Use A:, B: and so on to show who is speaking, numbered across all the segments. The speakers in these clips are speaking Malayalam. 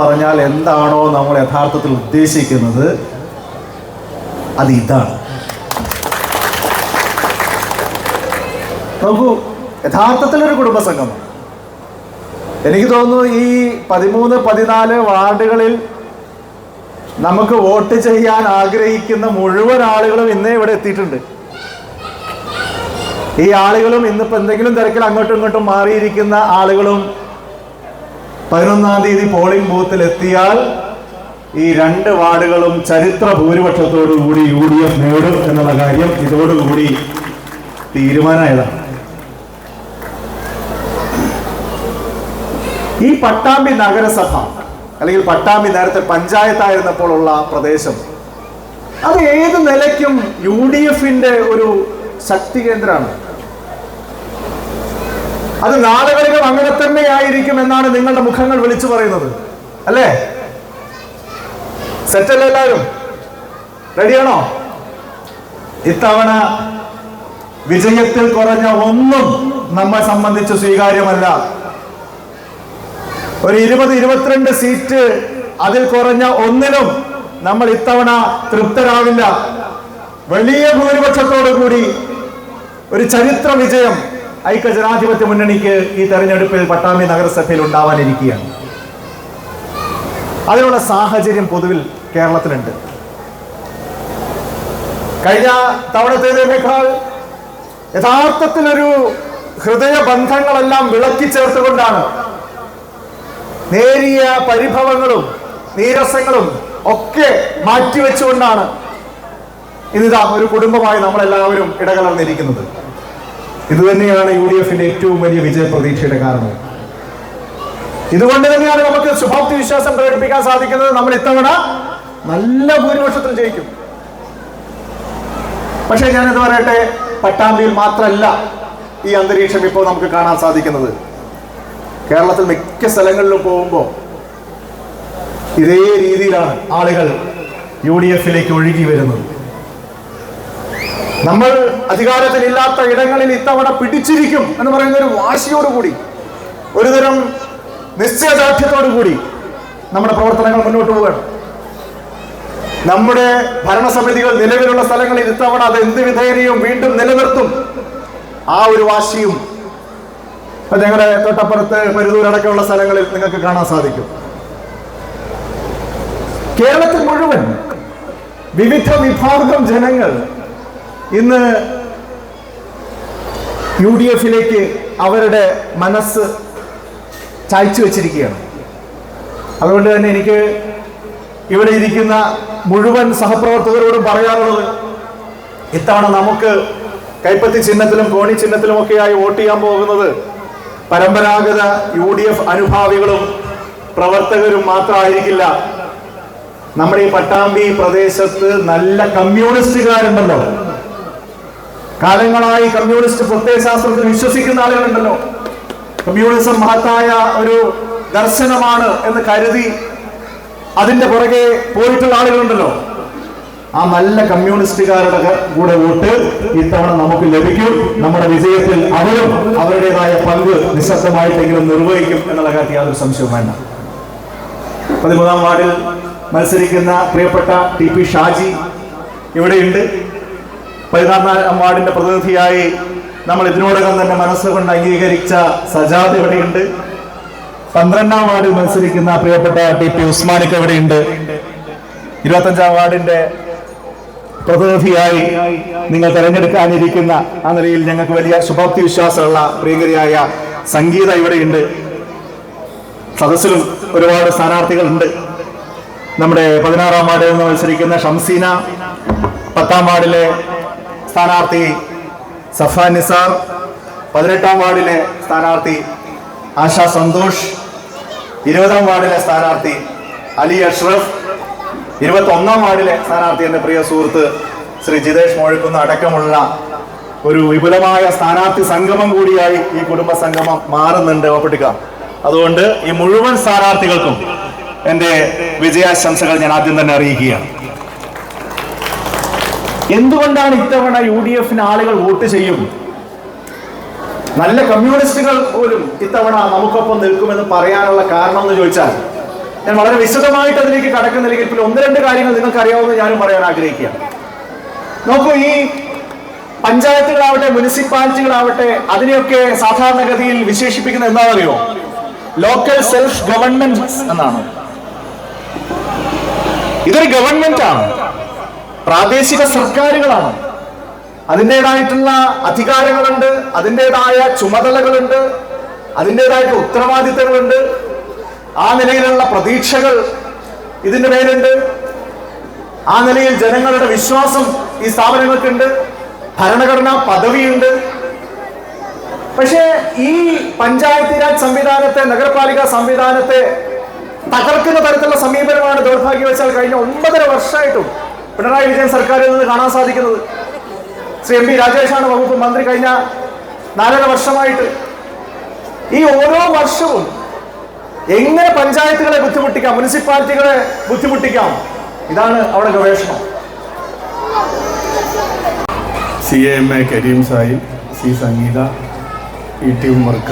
A: പറഞ്ഞാൽ എന്താണോ നമ്മൾ യഥാർത്ഥത്തിൽ ഉദ്ദേശിക്കുന്നത് അത് ഇതാണ്. നോക്കൂ, യഥാർത്ഥത്തിലൊരു കുടുംബസംഗമം എനിക്ക് തോന്നുന്നു ഈ 13-14 വാർഡുകളിൽ നമുക്ക് വോട്ട് ചെയ്യാൻ ആഗ്രഹിക്കുന്ന മുഴുവൻ ആളുകളും ഇന്നേ ഇവിടെ എത്തിയിട്ടുണ്ട്. ഈ ആളുകളും ഇന്നിപ്പോൾ എന്തെങ്കിലും തിരക്കിൽ അങ്ങോട്ടും ഇങ്ങോട്ടും മാറിയിരിക്കുന്ന ആളുകളും 11-ാം തീയതി പോളിംഗ് ബൂത്തിൽ എത്തിയാൽ ഈ 2 വാർഡുകളും ചരിത്ര ഭൂരിപക്ഷത്തോടുകൂടി UDF നേടും എന്നുള്ള കാര്യം ഇതോടുകൂടി തീരുമാനമായതാണ്. ഈ പട്ടാമ്പി നഗരസഭ അല്ലെങ്കിൽ പട്ടാമ്പി നേരത്തെ പഞ്ചായത്തായിരുന്നപ്പോൾ ഉള്ള പ്രദേശം അത് ഏത് നിലയ്ക്കും UDFന്റെ ഒരു ശക്തി കേന്ദ്രമാണ്. അത് നാളുകളിലും അങ്ങനെ തന്നെ ആയിരിക്കും എന്നാണ് നിങ്ങളുടെ മുഖങ്ങൾ വിളിച്ചു പറയുന്നത്, അല്ലേ? സെറ്റല്ലേ? എല്ലാവരും റെഡിയാണോ? ഇത്തവണ വിജയത്തിൽ കുറഞ്ഞ ഒന്നും നമ്മെ സംബന്ധിച്ച് സ്വീകാര്യമല്ല. ഒരു 20-22 സീറ്റ് അതിൽ കുറഞ്ഞ ഒന്നിനും നമ്മൾ ഇത്തവണ തൃപ്തരാവില്ല. വലിയ ഭൂരിപക്ഷത്തോടു കൂടി ഒരു ചരിത്ര വിജയം ഐക്യജനാധിപത്യ മുന്നണിക്ക് ഈ തെരഞ്ഞെടുപ്പിൽ പട്ടാമ്പി നഗരസഭയിൽ ഉണ്ടാവാനിരിക്കുകയാണ്. അതിനുള്ള സാഹചര്യം പൊതുവിൽ കേരളത്തിലുണ്ട്. കഴിഞ്ഞ തവണത്തേതിനേക്കാൾ യഥാർത്ഥത്തിലൊരു ഹൃദയബന്ധങ്ങളെല്ലാം വിളക്കി ചേർത്തുകൊണ്ടാണ്, നേരിയ പരിഭവങ്ങളും നീരസങ്ങളും ഒക്കെ മാറ്റിവെച്ചുകൊണ്ടാണ് ഇന്നിതാ ഒരു കുടുംബമായി നമ്മളെല്ലാവരും ഇടകലർന്നിരിക്കുന്നത്. ഇതുതന്നെയാണ് UDFന്റെ ഏറ്റവും വലിയ വിജയ പ്രതീക്ഷയുടെ കാരണം. ഇതുകൊണ്ട് തന്നെയാണ് നമുക്ക് ശുഭാപ്തി വിശ്വാസം പ്രകടിപ്പിക്കാൻ സാധിക്കുന്നത്. നമ്മൾ ഇത്തവണ നല്ല ഭൂരിപക്ഷത്തിൽ ജയിക്കും. പക്ഷെ ഞാനിത് പറയട്ടെ, പട്ടാമ്പിയിൽ മാത്രമല്ല ഈ അന്തരീക്ഷം ഇപ്പോൾ നമുക്ക് കാണാൻ സാധിക്കുന്നത്. കേരളത്തിൽ മിക്ക സ്ഥലങ്ങളിലും പോകുമ്പോൾ ഇതേ രീതിയിലാണ് ആളുകൾ UDFലേക്ക് ഒഴുകി വരുന്നത്. നമ്മൾ അധികാരത്തിലില്ലാത്ത ഇടങ്ങളിൽ ഇത്തവണ പിടിച്ചിരിക്കും എന്ന് പറയുന്ന ഒരു വാശിയോടുകൂടി, ഒരുതരം നിശ്ചയദാർഢ്യത്തോടുകൂടി നമ്മുടെ പ്രവർത്തനങ്ങൾ മുന്നോട്ട് പോവുകയാണ്. നമ്മുടെ ഭരണസമിതികൾ നിലവിലുള്ള സ്ഥലങ്ങളിൽ ഇത്തവണ അത് എന്ത് വിധേനയും വീണ്ടും നിലനിർത്തും. ആ ഒരു വാശിയും ഇപ്പൊ ഞങ്ങളുടെ തൊട്ടപ്പുറത്ത് പരുതൂരടക്കമുള്ള സ്ഥലങ്ങളിൽ നിങ്ങൾക്ക് കാണാൻ സാധിക്കും. കേരളത്തിൽ മുഴുവൻ വിവിധ വിഭാഗം ജനങ്ങൾ ഇന്ന് UDFലേക്ക് അവരുടെ മനസ്സ് ചായ്ച്ചു വെച്ചിരിക്കുകയാണ്. അതുകൊണ്ട് തന്നെ എനിക്ക് ഇവിടെ ഇരിക്കുന്ന മുഴുവൻ സഹപ്രവർത്തകരോടും പറയാനുള്ളത്, ഇത്തവണ നമുക്ക് കൈപ്പത്തി ചിഹ്നത്തിലും കോണി ചിഹ്നത്തിലും ഒക്കെയായി വോട്ട് ചെയ്യാൻ പോകുന്നത് പരമ്പരാഗത UDF അനുഭാവികളും പ്രവർത്തകരും മാത്രമായിരിക്കില്ല. നമ്മുടെ ഈ പട്ടാമ്പി പ്രദേശത്ത് നല്ല കമ്മ്യൂണിസ്റ്റുകാരുണ്ടല്ലോ, കാലങ്ങളായി കമ്മ്യൂണിസ്റ്റ് പ്രത്യയശാസ്ത്രത്തിൽ വിശ്വസിക്കുന്ന ആളുകളുണ്ടല്ലോ, കമ്മ്യൂണിസം മഹത്തായ ഒരു ദർശനമാണ് എന്ന് കരുതി അതിന്റെ പുറകെ പോയിട്ടുള്ള ആളുകളുണ്ടല്ലോ. ആ നല്ല കമ്മ്യൂണിസ്റ്റുകാരുടെ കൂടെ വോട്ട് ഇത്തവണ നമുക്ക് ലഭിക്കും. നമ്മുടെ വിജയത്തിൽ അവരും അവരുടേതായ പങ്ക് നിശബ്ദമായിട്ടെങ്കിലും നിർവഹിക്കും എന്നുള്ള കാര്യത്തിൽ യാതൊരു സംശയവും വേണ്ട. 13-ാം വാർഡിൽ മത്സരിക്കുന്ന പ്രിയപ്പെട്ട TP ഷാജി ഇവിടെയുണ്ട്. 14-ാം വാർഡിന്റെ പ്രതിനിധിയായി നമ്മൾ ഇതിനോടകം തന്നെ മനസ്സുകൊണ്ട് അംഗീകരിച്ച സജാദ് ഇവിടെയുണ്ട്. 12-ാം വാർഡിൽ മത്സരിക്കുന്ന പ്രിയപ്പെട്ട TP ഉസ്മാനിക്ക് ഇവിടെയുണ്ട്. 25-ാം വാർഡിന്റെ പ്രതിനിധിയായി നിങ്ങൾ തെരഞ്ഞെടുക്കാനിരിക്കുന്ന ആ നിലയിൽ ഞങ്ങൾക്ക് വലിയ ശുഭാപ്തി വിശ്വാസമുള്ള പ്രിയങ്കരിയായ സംഗീത ഇവിടെയുണ്ട്. സദസ്സിലും ഒരുപാട് സ്ഥാനാർത്ഥികളുണ്ട്. നമ്മുടെ 16-ാം വാർഡിൽ നിന്ന് മത്സരിക്കുന്ന ഷംസീന, 10-ാം വാർഡിലെ സ്ഥാനാർത്ഥി സഫ നിസാർ, 18-ാം വാർഡിലെ സ്ഥാനാർത്ഥി ആശ സന്തോഷ്, 20-ാം വാർഡിലെ സ്ഥാനാർത്ഥി അലി അഷ്റഫ്, 21-ാം വാർഡിലെ സ്ഥാനാർത്ഥി എൻ്റെ പ്രിയ സുഹൃത്ത് ശ്രീ ജിതേഷ് മോഴിക്കുന്ന അടക്കമുള്ള ഒരു വിപുലമായ സ്ഥാനാർത്ഥി സംഗമം കൂടിയായി ഈ കുടുംബ സംഗമം മാറുന്നുണ്ട് ഓപ്പട്ടിക്ക. അതുകൊണ്ട് ഈ മുഴുവൻ സ്ഥാനാർത്ഥികൾക്കും എൻ്റെ വിജയാശംസകൾ ഞാൻ ആദ്യം തന്നെ അറിയിക്കുകയാണ്. എന്തുകൊണ്ടാണ് ഇത്തവണ UDFന് ആളുകൾ വോട്ട് ചെയ്യും? നല്ല കമ്മ്യൂണിസ്റ്റുകൾ പോലും ഇത്തവണ നമുക്കൊപ്പം നിൽക്കുമെന്ന് പറയാനുള്ള കാരണം എന്ന് ചോദിച്ചാൽ ഞാൻ വളരെ വിശദമായിട്ട് അതിലേക്ക് കടക്കുന്നില്ലെങ്കിൽ ഇപ്പോൾ ഒന്ന് രണ്ട് കാര്യങ്ങൾ നിങ്ങൾക്ക് അറിയാവുന്നത് ഞാനും പറയാൻ ആഗ്രഹിക്കുകയാണ്. നോക്കൂ, ഈ പഞ്ചായത്തുകളാവട്ടെ മുനിസിപ്പാലിറ്റികളാവട്ടെ അതിനെയൊക്കെ സാധാരണഗതിയിൽ വിശേഷിപ്പിക്കുന്നത് എന്താണെന്നറിയോ? ലോക്കൽ സെൽഫ് ഗവൺമെന്റ് എന്നാണ്. ഇതൊരു ഗവൺമെന്റ് ആണ്, പ്രാദേശിക സർക്കാരുകളാണ്. അതിൻ്റെതായിട്ടുള്ള അധികാരങ്ങളുണ്ട്, അതിൻ്റെതായ ചുമതലകളുണ്ട്, അതിൻ്റെതായിട്ടുള്ള ഉത്തരവാദിത്തങ്ങളുണ്ട്. ആ നിലയിലുള്ള പ്രതീക്ഷകൾ ഇതിന്റെ മേലുണ്ട്. ആ നിലയിൽ ജനങ്ങളുടെ വിശ്വാസം ഈ സ്ഥാപനങ്ങൾക്കുണ്ട്. ഭരണഘടനാ പദവിയുണ്ട്. പക്ഷേ ഈ പഞ്ചായത്ത് രാജ് സംവിധാനത്തെ, നഗരപാലിക സംവിധാനത്തെ തകർക്കുന്ന തരത്തിലുള്ള സമീപനമാണ് ദൗർഭാഗ്യവശാൽ കഴിഞ്ഞ 9.5 വർഷമായിട്ടും പിണറായി വിജയൻ സർക്കാരിൽ നിന്ന് കാണാൻ സാധിക്കുന്നത്. ശ്രീ എം പി രാജേഷാണ് വകുപ്പ് മന്ത്രി കഴിഞ്ഞ 4.5 വർഷമായിട്ട്. ഈ ഓരോ വർഷവും എങ്ങനെ പഞ്ചായത്തുകളെ ബുദ്ധിമുട്ടിക്കാം, മുനിസിപ്പാലിറ്റികളെ ബുദ്ധിമുട്ടിക്കാം, ഇതാണ് അവിടെ ഗവേഷണം.
B: CAMA കരീം സാഹിബ്, സി സംഗീത, ET ഉമർക്ക,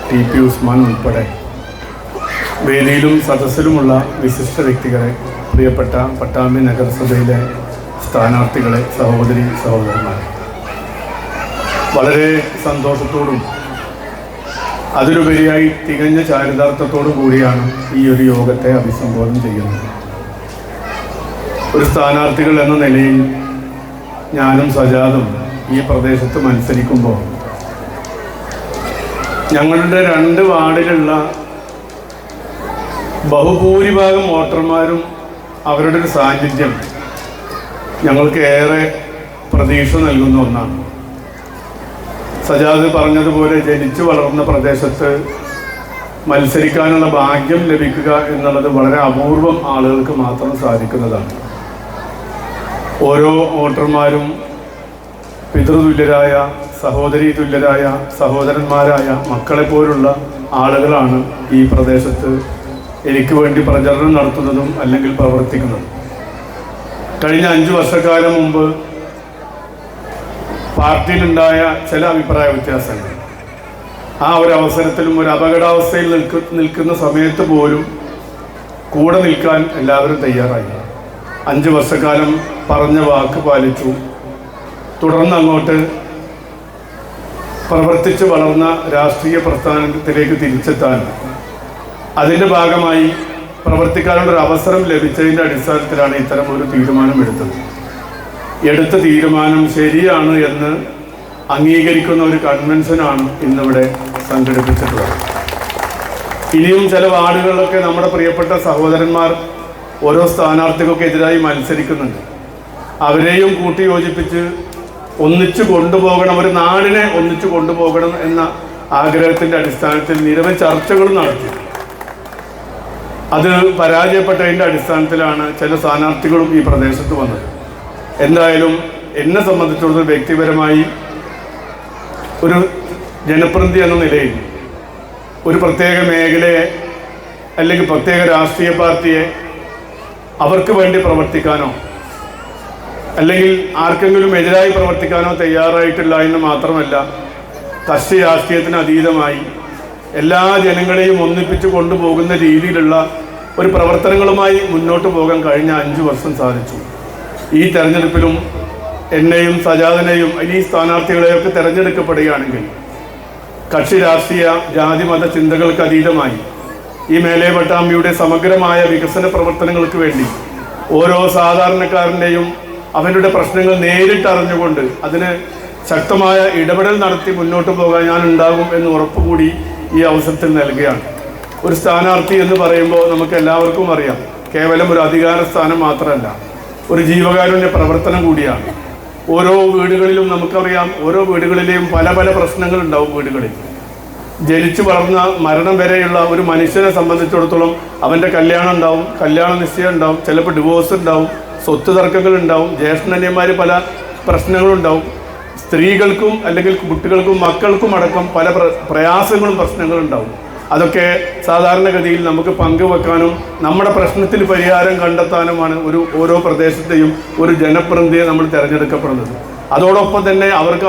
B: TP ഉസ്മാൻ ഉൾപ്പെടെ വേദിയിലും സദസ്സിലുമുള്ള വിശിഷ്ട വ്യക്തികളെ, പ്രിയപ്പെട്ട പട്ടാമ്പി നഗരസഭയിലെ സ്ഥാനാർത്ഥികളെ, സഹോദരി സഹോദരന്മാരെ, വളരെ സന്തോഷത്തോടും അതിലുപരിയായി തികഞ്ഞ ചാരിതാർത്ഥത്തോടു കൂടിയാണ് ഈ ഒരു യോഗത്തെ അഭിസംബോധന ചെയ്യുന്നത്. ഒരു സ്ഥാനാർത്ഥികൾ എന്ന നിലയിൽ ഞാനും സജാദും ഈ പ്രദേശത്ത് മത്സരിക്കുമ്പോൾ ഞങ്ങളുടെ 2 വാർഡിലുള്ള ബഹുഭൂരിഭാഗം വോട്ടർമാരും അവരുടെ ഒരു സാന്നിധ്യം ഞങ്ങൾക്ക് ഏറെ പ്രതീക്ഷ നൽകുന്ന ഒന്നാണ്. സജാദ് പറഞ്ഞതുപോലെ ജനിച്ചു വളർന്ന പ്രദേശത്ത് മത്സരിക്കാനുള്ള ഭാഗ്യം ലഭിക്കുക എന്നുള്ളത് വളരെ അപൂർവം ആളുകൾക്ക് മാത്രം സാധിക്കുന്നതാണ്. ഓരോ വോട്ടർമാരും പിതൃതുല്യരായ, സഹോദരീ തുല്യരായ, സഹോദരന്മാരായ മക്കളെപ്പോലുള്ള ആളുകളാണ് ഈ പ്രദേശത്ത് എനിക്ക് വേണ്ടി പ്രചരണം നടത്തുന്നതും അല്ലെങ്കിൽ പ്രവർത്തിക്കുന്നതും. കഴിഞ്ഞ 5 വർഷക്കാലം മുമ്പ് പാർട്ടിയിലുണ്ടായ ചില അഭിപ്രായ വ്യത്യാസങ്ങൾ, ആ ഒരു അവസരത്തിലും ഒരു അപകടാവസ്ഥയിൽ നിൽക്കുന്ന സമയത്ത് പോലും കൂടെ നിൽക്കാൻ എല്ലാവരും തയ്യാറായി. 5 വർഷക്കാലം പറഞ്ഞ വാക്ക് പാലിച്ചു. തുടർന്ന് അങ്ങോട്ട് പ്രവർത്തിച്ച് വളർന്ന രാഷ്ട്രീയ പ്രസ്ഥാനത്തിലേക്ക് തിരിച്ചെത്താൻ അതിൻ്റെ ഭാഗമായി പ്രവർത്തിക്കാനുള്ളൊരു അവസരം ലഭിച്ചതിൻ്റെ അടിസ്ഥാനത്തിലാണ് ഇത്തരം ഒരു തീരുമാനം എടുത്തത്. എടുത്ത തീരുമാനം ശരിയാണ് എന്ന് അംഗീകരിക്കുന്ന ഒരു കൺവെൻഷനാണ് ഇന്നിവിടെ സംഘടിപ്പിച്ചിട്ടുള്ളത്. ഇനിയും ചില വാർഡുകളിലൊക്കെ നമ്മുടെ പ്രിയപ്പെട്ട സഹോദരന്മാർ ഓരോ സ്ഥാനാർത്ഥികൾക്ക് എതിരായി മത്സരിക്കുന്നുണ്ട്. അവരെയും കൂട്ടി യോജിപ്പിച്ച് ഒന്നിച്ചു കൊണ്ടുപോകണം, ഒരു നാടിനെ ഒന്നിച്ചു കൊണ്ടുപോകണം എന്ന ആഗ്രഹത്തിൻ്റെ അടിസ്ഥാനത്തിൽ നിരവധി ചർച്ചകൾ നടത്തി. അത് പരാജയപ്പെട്ടതിൻ്റെ അടിസ്ഥാനത്തിലാണ് ചില സ്ഥാനാർത്ഥികളും ഈ പ്രദേശത്ത് വന്നത്. എന്തായാലും എന്നെ സംബന്ധിച്ചിടത്തോളം വ്യക്തിപരമായി ഒരു ജനപ്രതിനിധി എന്ന നിലയിൽ ഒരു പ്രത്യേക മേഖലയെ അല്ലെങ്കിൽ പ്രത്യേക രാഷ്ട്രീയ പാർട്ടിയെ അവർക്ക് വേണ്ടി പ്രവർത്തിക്കാനോ അല്ലെങ്കിൽ ആർക്കെങ്കിലും എതിരായി പ്രവർത്തിക്കാനോ തയ്യാറായിട്ടില്ല എന്ന് മാത്രമല്ല, കക്ഷി രാഷ്ട്രീയത്തിന് അതീതമായി എല്ലാ ജനങ്ങളെയും ഒന്നിപ്പിച്ച് കൊണ്ടുപോകുന്ന രീതിയിലുള്ള ഒരു പ്രവർത്തനങ്ങളുമായി മുന്നോട്ട് പോകാൻ കഴിഞ്ഞ 5 വർഷം സാധിച്ചു. ഈ തെരഞ്ഞെടുപ്പിലും എന്നെയും സജാദിനെയും ഈ സ്ഥാനാർത്ഥികളെയൊക്കെ തിരഞ്ഞെടുക്കപ്പെടുകയാണെങ്കിൽ കക്ഷി രാഷ്ട്രീയ ജാതി മത ചിന്തകൾക്ക് അതീതമായി ഈ മേലെ പട്ടാമ്പിയുടെ സമഗ്രമായ വികസന പ്രവർത്തനങ്ങൾക്ക് വേണ്ടി ഓരോ സാധാരണക്കാരൻ്റെയും അവരുടെ പ്രശ്നങ്ങൾ നേരിട്ടറിഞ്ഞുകൊണ്ട് അതിന് ശക്തമായ ഇടപെടൽ നടത്തി മുന്നോട്ട് പോകാൻ ഞാൻ ഉണ്ടാകും എന്ന് ഉറപ്പുകൂടി ഈ അവസരത്തിൽ നൽകുകയാണ്. ഒരു സ്ഥാനാർത്ഥി എന്ന് പറയുമ്പോൾ നമുക്ക് എല്ലാവർക്കും അറിയാം, കേവലം ഒരു അധികാര സ്ഥാനം മാത്രമല്ല, ഒരു ജീവകാരുണ്യ പ്രവർത്തനം കൂടിയാണ്. ഓരോ വീടുകളിലും നമുക്കറിയാം, ഓരോ വീടുകളിലെയും പല പല പ്രശ്നങ്ങൾ ഉണ്ടാവും. വീടുകളിൽ ജനിച്ചു വളർന്ന മരണം വരെയുള്ള ഒരു മനുഷ്യനെ സംബന്ധിച്ചിടത്തോളം അവൻ്റെ കല്യാണം ഉണ്ടാവും, കല്യാണ നിശ്ചയം ഉണ്ടാവും, ചിലപ്പോൾ ഡിവോഴ്സ് ഉണ്ടാവും, സ്വത്ത് തർക്കങ്ങൾ ഉണ്ടാവും, ജ്യേഷ്ഠന്യന്മാർ പല പ്രശ്നങ്ങളുണ്ടാവും. സ്ത്രീകൾക്കും അല്ലെങ്കിൽ കുട്ടികൾക്കും മക്കൾക്കും അടക്കം പല പ്രയാസങ്ങളും പ്രശ്നങ്ങളും ഉണ്ടാവും. അതൊക്കെ സാധാരണഗതിയിൽ നമുക്ക് പങ്കുവെക്കാനും നമ്മുടെ പ്രശ്നത്തിന് പരിഹാരം കണ്ടെത്താനുമാണ് ഓരോ പ്രദേശത്തെയും ഒരു ജനപ്രതിനിധിയെ നമ്മൾ തിരഞ്ഞെടുക്കപ്പെടുന്നത്. അതോടൊപ്പം തന്നെ അവർക്ക്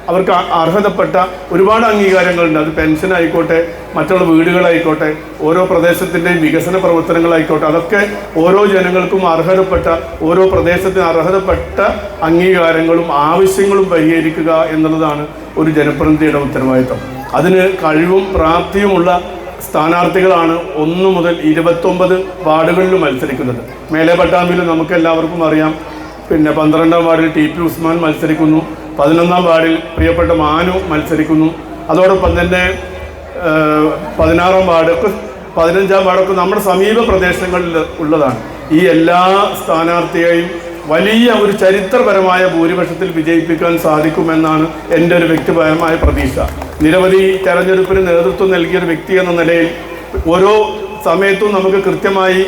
B: അവർക്ക് അർഹതപ്പെട്ട ഒരുപാട് അംഗീകാരങ്ങളുണ്ട്. അത് പെൻഷൻ ആയിക്കോട്ടെ, മറ്റുള്ള വീടുകളായിക്കോട്ടെ, ഓരോ പ്രദേശത്തിൻ്റെയും വികസന പ്രവർത്തനങ്ങളായിക്കോട്ടെ, അതൊക്കെ ഓരോ ജനങ്ങൾക്കും അർഹതപ്പെട്ട, ഓരോ പ്രദേശത്തിന് അർഹതപ്പെട്ട അംഗീകാരങ്ങളും ആവശ്യങ്ങളും പരിഹരിക്കുക എന്നുള്ളതാണ് ഒരു ജനപ്രതിനിധിയുടെ ഉത്തരവാദിത്തം. അതിന് കഴിവും പ്രാപ്തിയുമുള്ള സ്ഥാനാർത്ഥികളാണ് 1 മുതൽ 29 വാർഡുകളിൽ മത്സരിക്കുന്നത്. മേലെ പട്ടാമ്പിയിൽ നമുക്ക് എല്ലാവർക്കും അറിയാം, പിന്നെ 12ാം വാർഡിൽ TP ഉസ്മാൻ മത്സരിക്കുന്നു, 11ാം വാർഡിൽ പ്രിയപ്പെട്ട മാനു മത്സരിക്കുന്നു. അതോടൊപ്പം തന്നെ 16ാം വാർഡൊക്കെ 15ാം വാർഡൊക്കെ നമ്മുടെ സമീപ പ്രദേശങ്ങളിൽ ഉള്ളതാണ്. ഈ എല്ലാ സ്ഥാനാർത്ഥിയെയും വലിയ ഒരു ചരിത്രപരമായ ഭൂരിപക്ഷത്തിൽ വിജയിപ്പിക്കാൻ സാധിക്കുമെന്നാണ് എൻ്റെ ഒരു വ്യക്തിപരമായ പ്രതീക്ഷ. നിരവധി തെരഞ്ഞെടുപ്പിന് നേതൃത്വം നൽകിയൊരു വ്യക്തി എന്ന നിലയിൽ ഓരോ സമയത്തും നമുക്ക് കൃത്യമായി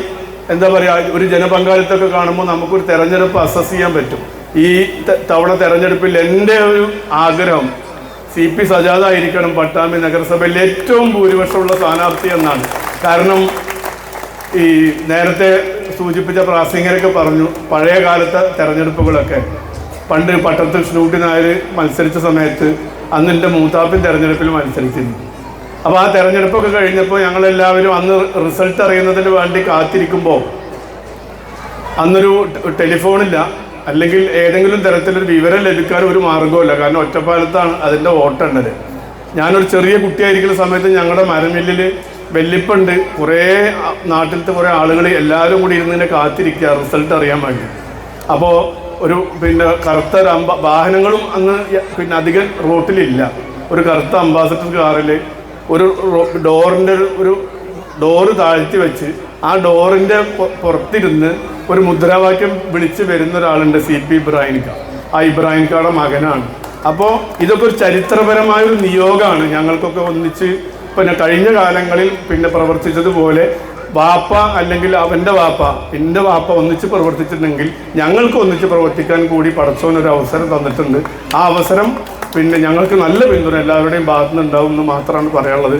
B: എന്താ പറയുക, ഒരു ജനപങ്കാളിത്തമൊക്കെ കാണുമ്പോൾ നമുക്കൊരു തെരഞ്ഞെടുപ്പ് അസസ് ചെയ്യാൻ പറ്റും. ഈ തവണ തെരഞ്ഞെടുപ്പിൽ എൻ്റെ ഒരു ആഗ്രഹം CP സജാദായിരിക്കണം പട്ടാമ്പി നഗരസഭയിൽ ഏറ്റവും ഭൂരിപക്ഷമുള്ള സ്ഥാനാർത്ഥി എന്നാണ്. കാരണം ഈ നേരത്തെ സൂചിപ്പിച്ച പ്രാസംഗികരൊക്കെ പറഞ്ഞു, പഴയ കാലത്തെ തെരഞ്ഞെടുപ്പുകളൊക്കെ പണ്ട് പട്ടത്തിൽ സ്നൂട്ടി നായർ മത്സരിച്ച സമയത്ത് അന്ന് എൻ്റെ മൂത്താപ്പൻ തെരഞ്ഞെടുപ്പിൽ മത്സരിച്ചിരുന്നു. അപ്പോൾ ആ തെരഞ്ഞെടുപ്പൊക്കെ കഴിഞ്ഞപ്പോൾ ഞങ്ങളെല്ലാവരും അന്ന് റിസൾട്ട് അറിയുന്നതിന് വേണ്ടി കാത്തിരിക്കുമ്പോൾ അന്നൊരു ടെലിഫോണില്ല, അല്ലെങ്കിൽ ഏതെങ്കിലും തരത്തിലൊരു വിവരം ലഭിക്കാൻ ഒരു മാർഗ്ഗമില്ല. കാരണം ഒറ്റപ്പാലത്താണ് അതിൻ്റെ വോട്ടെണ്ണൽ. ഞാനൊരു ചെറിയ കുട്ടിയായിരിക്കുന്ന സമയത്ത് ഞങ്ങളുടെ മരമില്ലിൽ വെല്ലിപ്പുണ്ട്, കുറേ നാട്ടിലത്തെ കുറേ ആളുകൾ എല്ലാവരും കൂടി ഇരുന്നിങ്ങനെ കാത്തിരിക്കുക റിസൾട്ട് അറിയാൻ വേണ്ടി. അപ്പോൾ ഒരു പിന്നെ കറുത്ത വാഹനങ്ങളും അന്ന് പിന്നെ അധികം റോട്ടിലില്ല. ഒരു കറുത്ത അംബാസഡർ കാറിൽ ഒരു ഡോറിൻ്റെ ഒരു ഡോറ് താഴ്ത്തി വെച്ച് ആ ഡോറിൻ്റെ പുറത്തിരുന്ന് ഒരു മുദ്രാവാക്യം വിളിച്ച് വരുന്ന ഒരാളുണ്ട്, CP ഇബ്രാഹിംക. ആ ഇബ്രാഹിംകയുടെ മകനാണ്. അപ്പോൾ ഇതൊക്കെ ഒരു ചരിത്രപരമായൊരു നിയോഗമാണ്. ഞങ്ങൾക്കൊക്കെ ഒന്നിച്ച് പിന്നെ കഴിഞ്ഞ കാലങ്ങളിൽ പിന്നെ പ്രവർത്തിച്ചതുപോലെ വാപ്പ അല്ലെങ്കിൽ അവൻ്റെ വാപ്പ എൻ്റെ വാപ്പ ഒന്നിച്ച് പ്രവർത്തിച്ചിട്ടുണ്ടെങ്കിൽ ഞങ്ങൾക്ക് ഒന്നിച്ച് പ്രവർത്തിക്കാൻ കൂടി പടച്ചോനൊരു അവസരം തന്നിട്ടുണ്ട്. ആ അവസരം പിന്നെ ഞങ്ങൾക്ക് നല്ല പിന്തുണ എല്ലാവരുടെയും ഭാഗത്തുനിന്നുണ്ടാവും എന്ന് മാത്രമാണ് പറയാനുള്ളത്.